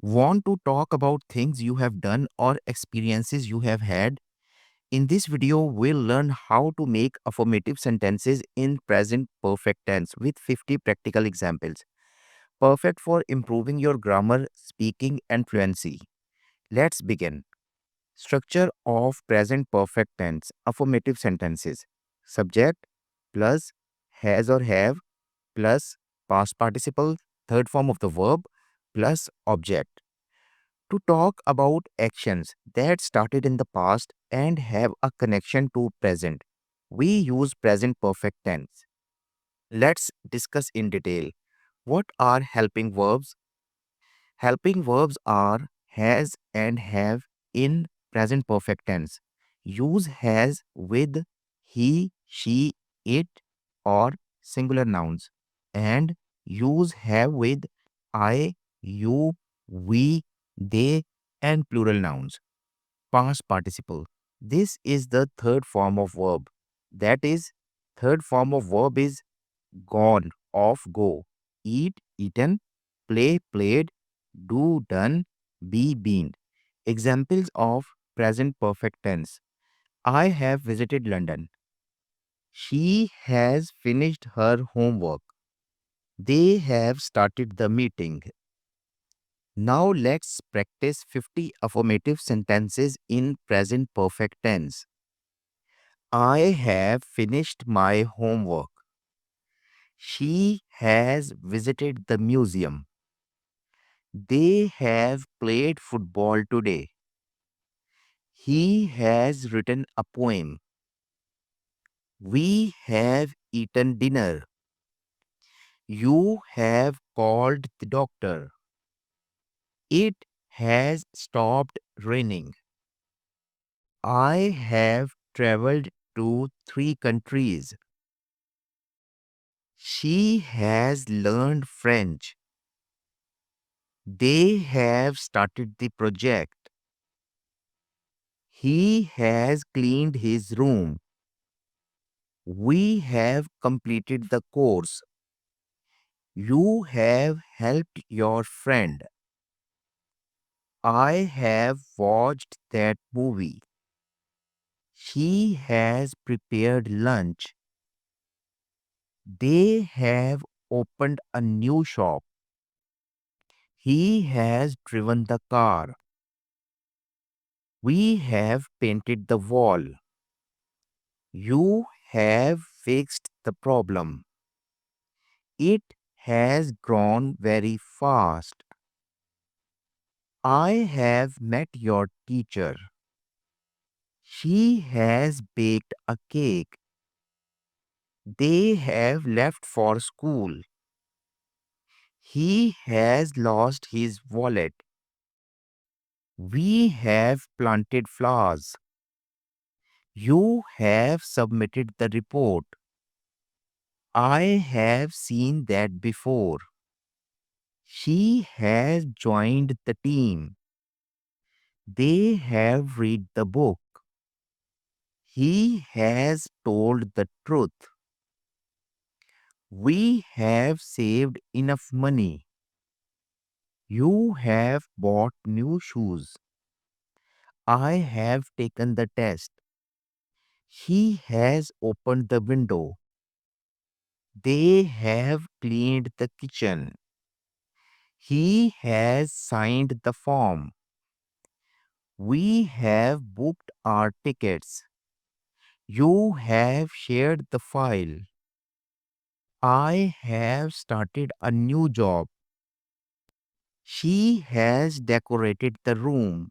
Want to talk about things you have done or experiences you have had? In this video, we'll learn how to make affirmative sentences in present perfect tense with 50 practical examples. Perfect for improving your grammar, speaking, and fluency. Let's begin. Structure of present perfect tense affirmative sentences. Subject plus has or have plus past participle, third form of the verb plus object. To talk about actions that started in the past and have a connection to present, we use present perfect tense. Let's discuss in detail. What are helping verbs? Helping verbs are has and have in present perfect tense. Use has with he, she, it, or singular nouns, and use have with I, you, we, they, and plural nouns. Past participle. This is the third form of verb. That is, third form of verb is gone, off, go, eat, eaten, play, played, do, done, be, been. Examples of present perfect tense. I have visited London. She has finished her homework. They have started the meeting. Now let's practice 50 affirmative sentences in present perfect tense. I have finished my homework. She has visited the museum. They have played football today. He has written a poem. We have eaten dinner. You have called the doctor. It has stopped raining. I have traveled to 3 countries. She has learned French. They have started the project. He has cleaned his room. We have completed the course. You have helped your friend. I have watched that movie. She has prepared lunch. They have opened a new shop. He has driven the car. We have painted the wall. You have fixed the problem. It has grown very fast. I have met your teacher. She has baked a cake. They have left for school. He has lost his wallet. We have planted flowers. You have submitted the report. I have seen that before. She has joined the team. They have read the book. He has told the truth. We have saved enough money. You have bought new shoes. I have taken the test. He has opened the window. They have cleaned the kitchen. He has signed the form. We have booked our tickets. You have shared the file. I have started a new job. She has decorated the room.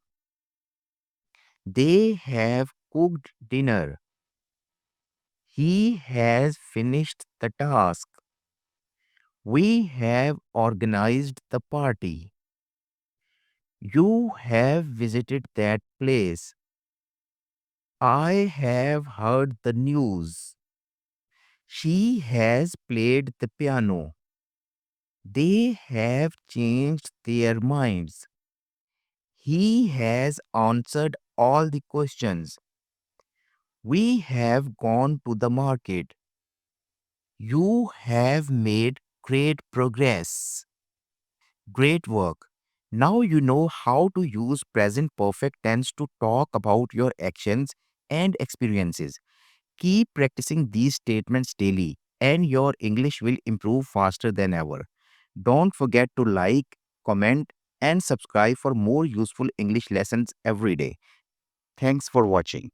They have cooked dinner. He has finished the task. We have organized the party. You have visited that place. I have heard the news. She has played the piano. They have changed their minds. He has answered all the questions. We have gone to the market. You have made great progress. Great work. Now you know how to use present perfect tense to talk about your actions and experiences. Keep practicing these statements daily, and your English will improve faster than ever. Don't forget to like, comment, and subscribe for more useful English lessons every day. Thanks for watching.